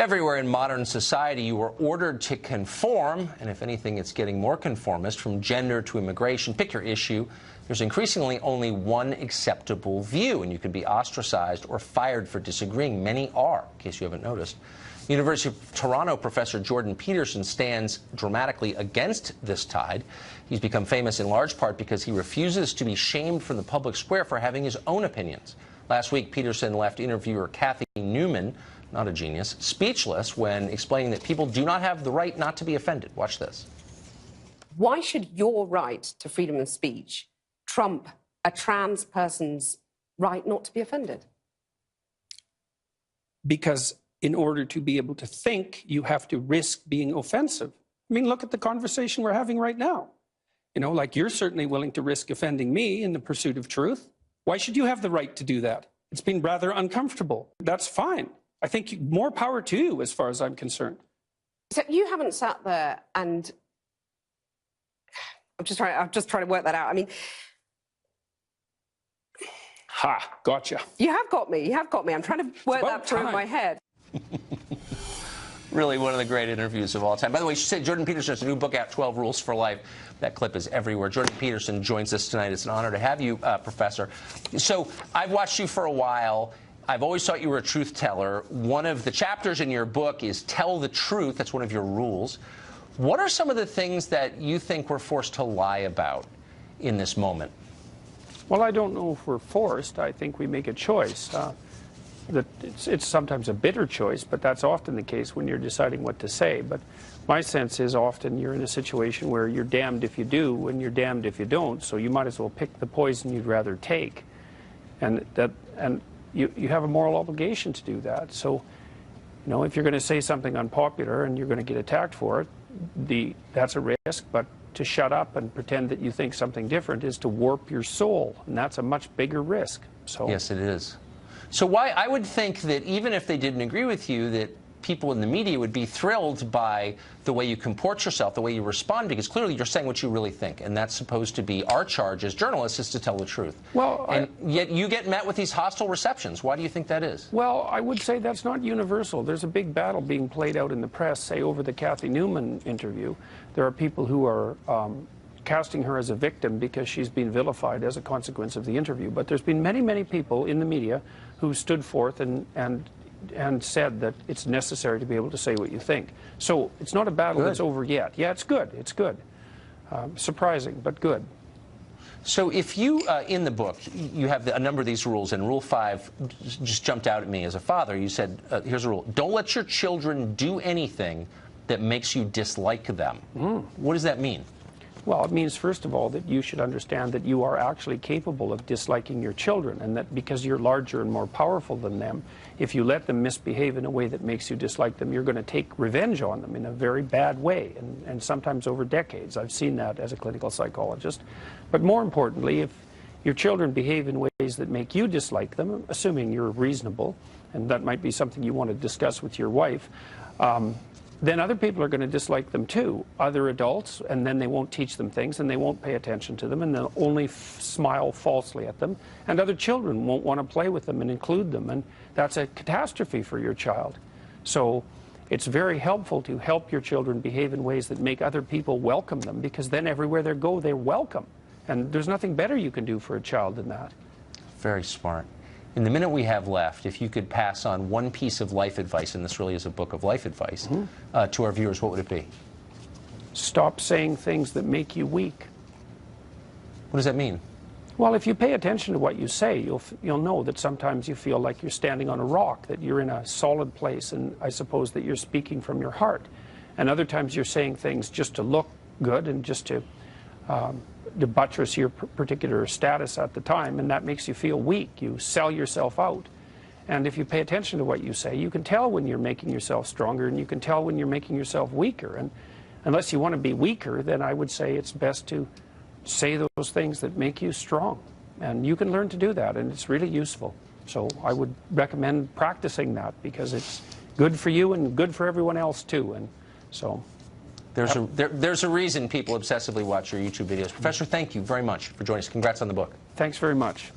Everywhere in modern society, you are ordered to conform, and if anything, it's getting more conformist, from gender to immigration. Pick your issue. There's increasingly only one acceptable view, and you can be ostracized or fired for disagreeing. Many are, in case you haven't noticed. University of Toronto professor Jordan Peterson stands dramatically against this tide. He's become famous in large part because he refuses to be shamed from the public square for having his own opinions. Last week, Peterson left interviewer Cathy Newman, not a genius, speechless when explaining that people do not have the right not to be offended. Watch this. Why should your right to freedom of speech trump a trans person's right not to be offended? Because in order to be able to think, you have to risk being offensive. I mean, look at the conversation we're having right now. You know, like, you're certainly willing to risk offending me in the pursuit of truth. Why should you have the right to do that? It's been rather uncomfortable. That's fine. I think more power to you, as far as I'm concerned. So you haven't sat there and... I'm just trying to work that out. I mean... Ha, gotcha. You have got me. You have got me. I'm trying to work that through in my head. Really one of the great interviews of all time. By the way, she said Jordan Peterson has a new book out, 12 Rules for Life. That clip is everywhere. Jordan Peterson joins us tonight. It's an honor to have you, Professor. So I've watched you for a while. I've always thought you were a truth teller. One of the chapters in your book is tell the truth. That's one of your rules. What are some of the things that you think we're forced to lie about in this moment? Well, I don't know if we're forced. I think we make a choice. That it's sometimes a bitter choice, but that's often the case when you're deciding what to say. But my sense is often you're in a situation where you're damned if you do and you're damned if you don't, so you might as well pick the poison you'd rather take. And you have a moral obligation to do that. So, you know, if you're going to say something unpopular and you're going to get attacked for it, that's a risk. But to shut up and pretend that you think something different is to warp your soul, and that's a much bigger risk. So yes, it is. So why I would think that even if they didn't agree with you, that people in the media would be thrilled by the way you comport yourself, the way you respond, because clearly you're saying what you really think, and that's supposed to be our charge as journalists, is to tell the truth. Well, and yet you get met with these hostile receptions. Why do you think that is? Well, I would say that's not universal. There's a big battle being played out in the press, say over the Cathy Newman interview. There are people who are casting her as a victim because she's been vilified as a consequence of the interview. But there's been many, many people in the media who stood forth and said that it's necessary to be able to say what you think. So it's not a battle that's over yet. Yeah, it's good. It's good. Surprising, but good. So if you, in the book, you have a number of these rules, and Rule 5 just jumped out at me as a father. You said, here's a rule. Don't let your children do anything that makes you dislike them. What does that mean? Well, it means, first of all, that you should understand that you are actually capable of disliking your children, and that because you're larger and more powerful than them, if you let them misbehave in a way that makes you dislike them, you're going to take revenge on them in a very bad way, and sometimes over decades. I've seen that as a clinical psychologist. But more importantly, if your children behave in ways that make you dislike them, assuming you're reasonable, and that might be something you want to discuss with your wife, then other people are going to dislike them too, other adults, and then they won't teach them things, and they won't pay attention to them, and they'll only smile falsely at them, and other children won't want to play with them and include them, and that's a catastrophe for your child. So it's very helpful to help your children behave in ways that make other people welcome them, because then everywhere they go, they're welcome, and there's nothing better you can do for a child than that. Very smart. In the minute we have left, if you could pass on one piece of life advice, and this really is a book of life advice, to our viewers, what would it be? Stop saying things that make you weak. What does that mean? Well, if you pay attention to what you say, you'll know that sometimes you feel like you're standing on a rock, that you're in a solid place, and I suppose that you're speaking from your heart. And other times you're saying things just to look good and just to buttress your particular status at the time, and that makes you feel weak. You sell yourself out. And if you pay attention to what you say, you can tell when you're making yourself stronger, and you can tell when you're making yourself weaker. And unless you want to be weaker, then I would say it's best to say those things that make you strong. And you can learn to do that, and it's really useful. So I would recommend practicing that, because it's good for you and good for everyone else too. And so there's a reason people obsessively watch your YouTube videos. Professor, thank you very much for joining us. Congrats on the book. Thanks very much.